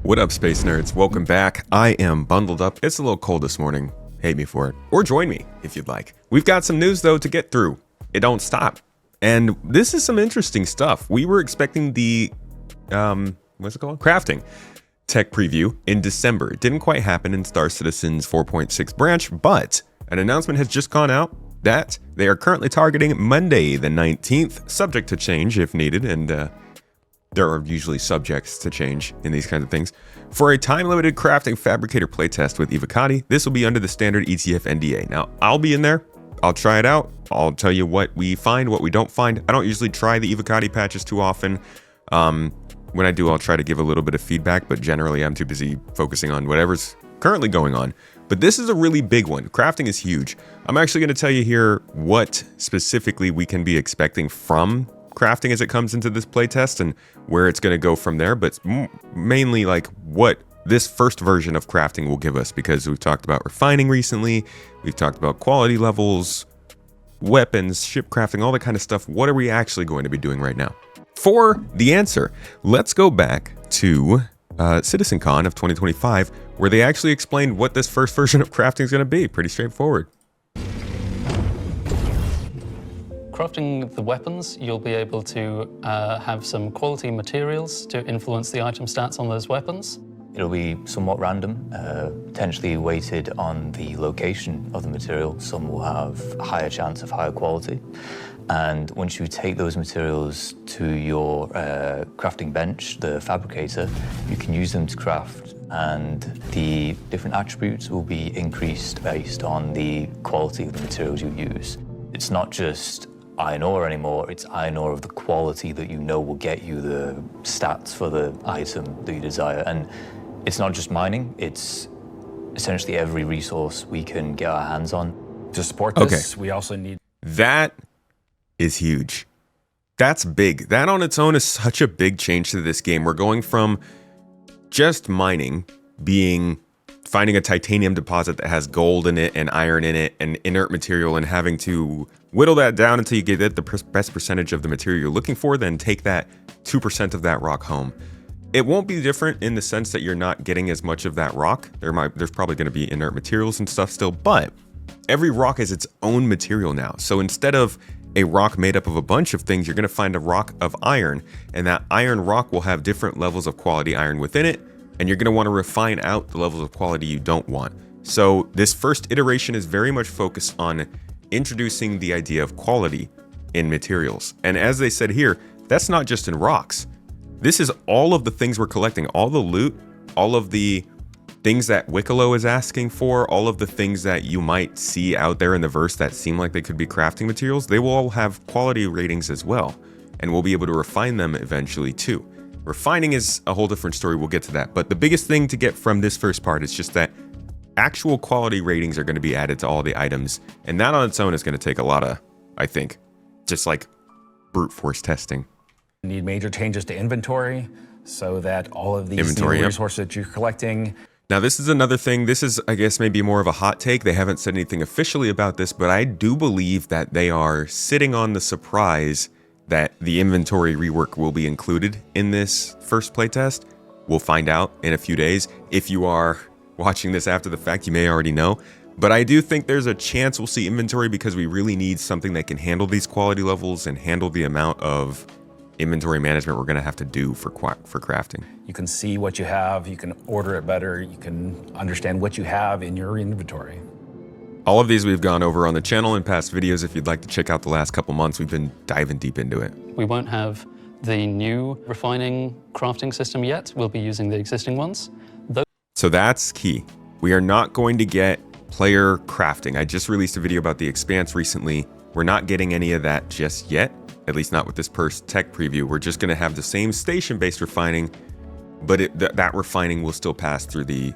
What up, space nerds? Welcome back. I am bundled up. It's a little cold this morning. Hate me for it. Or join me if you'd like. We've got some news though to get through. It don't stop. And this is some interesting stuff. We were expecting the, what's it called? Crafting tech preview in December. It didn't quite happen in Star Citizen's 4.6 branch, but an announcement has just gone out that they are currently targeting Monday the 19th, subject to change if needed, and there are usually subjects to change in these kinds of things, for a time-limited crafting fabricator playtest with Evocati. This will be under the standard ETF NDA. Now, I'll be in there. I'll try it out. I'll tell you what we find, what we don't find. I don't usually try the Evocati patches too often. When I do, I'll try to give a little bit of feedback, but generally I'm too busy focusing on whatever's currently going on. But this is a really big one. Crafting is huge. I'm actually going to tell you here what specifically we can be expecting from crafting as it comes into this playtest and where it's going to go from there, but mainly like what this first version of crafting will give us, because we've talked about refining recently, we've talked about quality levels, weapons, ship crafting, all that kind of stuff. What are we actually going to be doing right now? For the answer, let's go back to CitizenCon of 2025, where they actually explained what this first version of crafting is going to be. Pretty straightforward. Crafting the weapons, you'll be able to have some quality materials to influence the item stats on those weapons. It'll be somewhat random, potentially weighted on the location of the material. Some will have a higher chance of higher quality. And once you take those materials to your crafting bench, the fabricator, you can use them to craft, and the different attributes will be increased based on the quality of the materials you use. It's not just iron ore anymore, it's iron ore of the quality that you know will get you the stats for the item that you desire. And it's not just mining, it's essentially every resource we can get our hands on. To support this, we also need... That is huge. That's big. That on its own is such a big change to this game. We're going from just mining, finding a titanium deposit that has gold in it and iron in it and inert material, and having to whittle that down until you get the best percentage of the material you're looking for, then take that 2% of that rock home. It won't be different in the sense that you're not getting as much of that rock. There's probably going to be inert materials and stuff still, but every rock is its own material now. So instead of a rock made up of a bunch of things, you're going to find a rock of iron, and that iron rock will have different levels of quality iron within it, and you're going to want to refine out the levels of quality you don't want. So this first iteration is very much focused on introducing the idea of quality in materials. And as they said here, that's not just in rocks. This is all of the things we're collecting, all the loot, all of the things that Wicklow is asking for, all of the things that you might see out there in the verse that seem like they could be crafting materials. They will all have quality ratings as well, and we'll be able to refine them eventually too. Refining is a whole different story. We'll get to that. But the biggest thing to get from this first part is just that actual quality ratings are going to be added to all the items. And that on its own is going to take a lot of, I think, just like brute force testing. Need major changes to inventory so that all of these new resources that you're collecting. Now, this is another thing. This is, I guess, maybe more of a hot take. They haven't said anything officially about this, but I do believe that they are sitting on the surprise that the inventory rework will be included in this first playtest. We'll find out in a few days. If you are watching this after the fact, you may already know. But I do think there's a chance we'll see inventory, because we really need something that can handle these quality levels and handle the amount of inventory management we're going to have to do for crafting. You can see what you have, you can order it better, you can understand what you have in your inventory. All of these we've gone over on the channel in past videos. If you'd like to check out the last couple months, we've been diving deep into it. We won't have the new refining crafting system yet. We'll be using the existing ones. So that's key. We are not going to get player crafting. I just released a video about the Expanse recently. We're not getting any of that just yet, at least not with this first tech preview. We're just going to have the same station-based refining, but that refining will still pass through the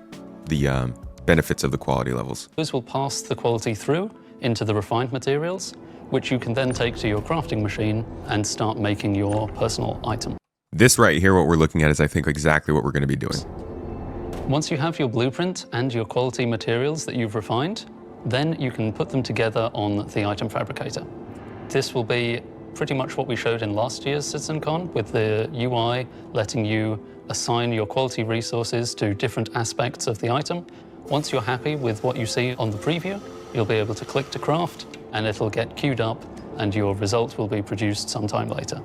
benefits of the quality levels. Those will pass the quality through into the refined materials, which you can then take to your crafting machine and start making your personal item. This right here, what we're looking at, is I think exactly what we're going to be doing. Once you have your blueprint and your quality materials that you've refined, then you can put them together on the item fabricator. This will be pretty much what we showed in last year's CitizenCon, with the UI letting you assign your quality resources to different aspects of the item. Once you're happy with what you see on the preview, you'll be able to click to craft, and it'll get queued up, and your result will be produced sometime later.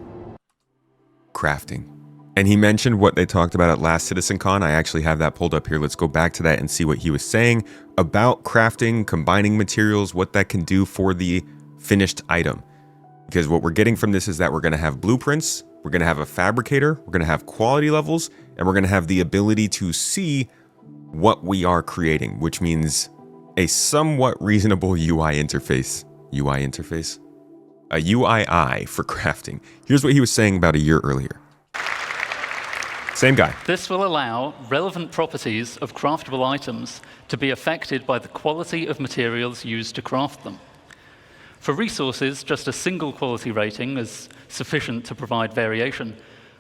Crafting. And he mentioned what they talked about at last CitizenCon. I actually have that pulled up here. Let's go back to that and see what he was saying about crafting, combining materials, what that can do for the finished item. Because what we're getting from this is that we're going to have blueprints, we're going to have a fabricator, we're going to have quality levels, and we're going to have the ability to see what we are creating, which means a somewhat reasonable UI interface. UI interface? A UII for crafting. Here's what he was saying about a year earlier. Same guy. This will allow relevant properties of craftable items to be affected by the quality of materials used to craft them. For resources, just a single quality rating is sufficient to provide variation,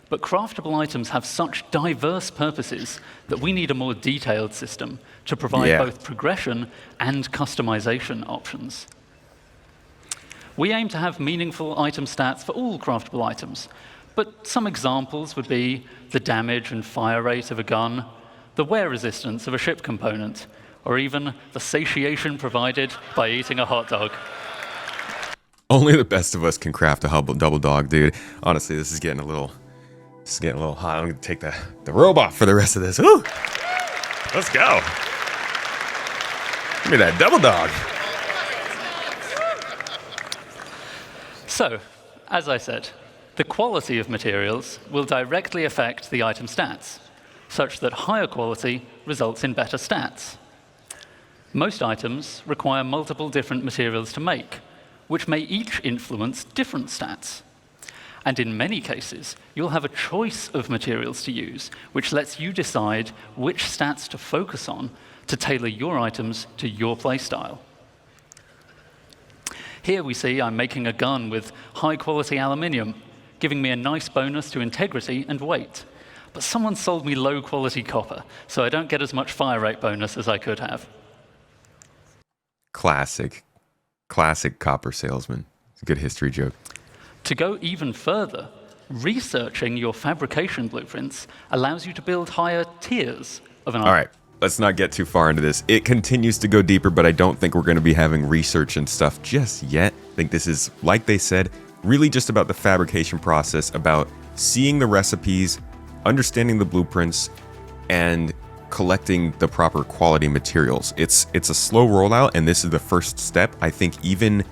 but craftable items have such diverse purposes that we need a more detailed system to provide both progression and customization options. We aim to have meaningful item stats for all craftable items, but some examples would be the damage and fire rate of a gun, the wear resistance of a ship component, or even the satiation provided by eating a hot dog. Only the best of us can craft a double dog, dude. Honestly, this is getting a little hot. I'm gonna take the robe off for the rest of this. Woo! Let's go. Give me that double dog. So, as I said, the quality of materials will directly affect the item stats, such that higher quality results in better stats. Most items require multiple different materials to make, which may each influence different stats. And in many cases, you'll have a choice of materials to use, which lets you decide which stats to focus on to tailor your items to your playstyle. Here we see I'm making a gun with high-quality aluminium, giving me a nice bonus to integrity and weight. But someone sold me low-quality copper, so I don't get as much fire rate bonus as I could have. Classic copper salesman. It's a good history joke. To go even further, researching your fabrication blueprints allows you to build higher tiers of an item. All right, let's not get too far into this. It continues to go deeper, but I don't think we're going to be having research and stuff just yet. I think this is, like they said, really just about the fabrication process, about seeing the recipes, understanding the blueprints, and collecting the proper quality materials. It's a slow rollout, and this is the first step. I think even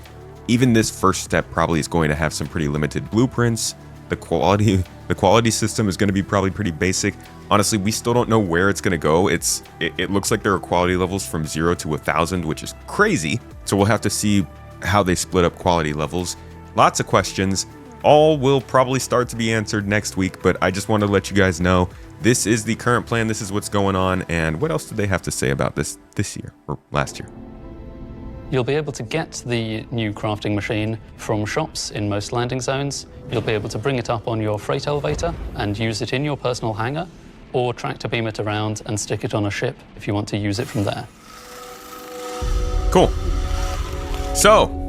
this first step probably is going to have some pretty limited blueprints. The quality system is going to be probably pretty basic. Honestly, we still don't know where it's going to go. It looks like there are quality levels from 0 to 1,000, which is crazy. So we'll have to see how they split up quality levels. Lots of questions. All will probably start to be answered next week, but I just wanted to let you guys know this is the current plan. This is what's going on. And what else did they have to say about this year or last year? You'll be able to get the new crafting machine from shops in most landing zones. You'll be able to bring it up on your freight elevator and use it in your personal hangar, or tractor beam it around and stick it on a ship if you want to use it from there. Cool. So,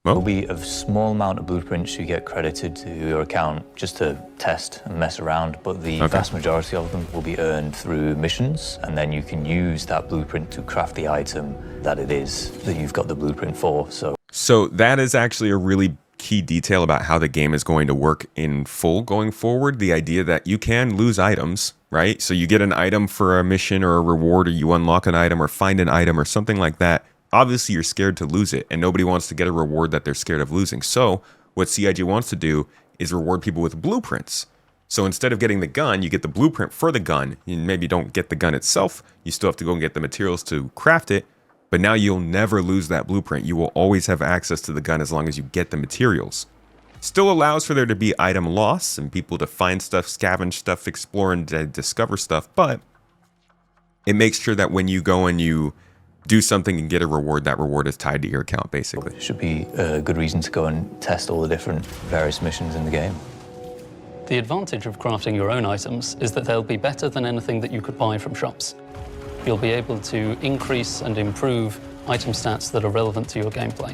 There'll be a small amount of blueprints you get credited to your account just to test and mess around, but the vast majority of them will be earned through missions, and then you can use that blueprint to craft the item that it is that you've got the blueprint for. So that is actually a really key detail about how the game is going to work in full going forward. The idea that you can lose items, right? So you get an item for a mission or a reward, or you unlock an item or find an item or something like that. Obviously, you're scared to lose it, and nobody wants to get a reward that they're scared of losing. So what CIG wants to do is reward people with blueprints. So instead of getting the gun, you get the blueprint for the gun. You maybe don't get the gun itself. You still have to go and get the materials to craft it, but now you'll never lose that blueprint. You will always have access to the gun as long as you get the materials. Still allows for there to be item loss and people to find stuff, scavenge stuff, explore and discover stuff, but it makes sure that when you go and you do something and get a reward, that reward is tied to your account, basically. It should be a good reason to go and test all the different various missions in the game. The advantage of crafting your own items is that they'll be better than anything that you could buy from shops. You'll be able to increase and improve item stats that are relevant to your gameplay.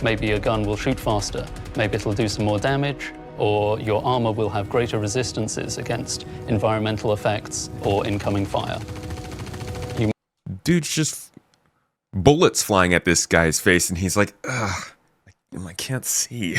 maybe a gun will shoot faster, maybe it'll do some more damage, or your armor will have greater resistances against environmental effects or incoming fire. Dude's just bullets flying at this guy's face, and he's like, ugh, I can't see.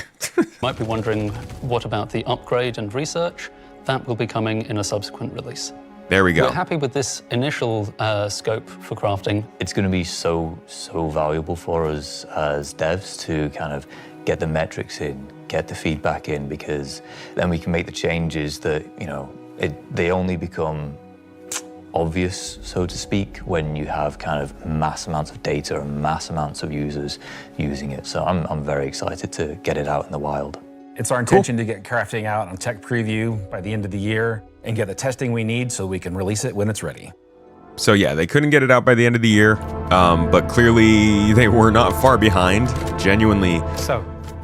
Might be wondering, what about the upgrade and research? That will be coming in a subsequent release. There we go. We're happy with this initial scope for crafting. It's going to be so valuable for us as devs to kind of get the metrics in, get the feedback in, because then we can make the changes that, you know, they only become obvious, so to speak, when you have kind of mass amounts of data and mass amounts of users using it. So I'm very excited to get it out in the wild. It's our intention to get crafting out on tech preview by the end of the year and get the testing we need so we can release it when it's ready. So yeah, they couldn't get it out by the end of the year, but clearly they were not far behind. Genuinely,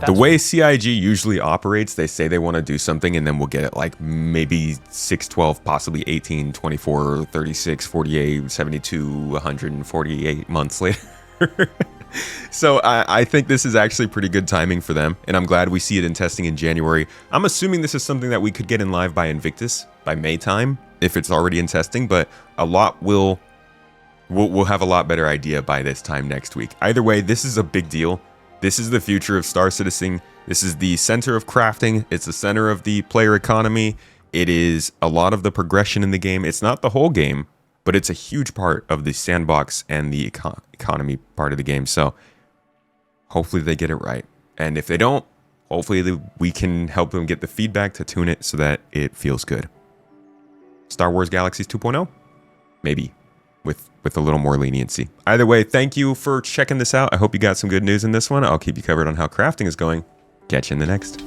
the way CIG usually operates, they say they want to do something and then we'll get it like maybe 6, 12, possibly 18, 24, 36, 48, 72, 148 months later. So I think this is actually pretty good timing for them, and I'm glad we see it in testing in January. I'm assuming this is something that we could get in live by Invictus by May time, if it's already in testing, but a lot we'll have a lot better idea by this time next week. Either way, this is a big deal. This is the future of Star Citizen. This is the center of crafting. It's the center of the player economy. It is a lot of the progression in the game. It's not the whole game, but it's a huge part of the sandbox and the economy part of the game. So hopefully they get it right. And if they don't, hopefully we can help them get the feedback to tune it so that it feels good. Star Wars Galaxies 2.0? Maybe. With a little more leniency. Either way, thank you for checking this out. I hope you got some good news in this one. I'll keep you covered on how crafting is going. Catch you in the next.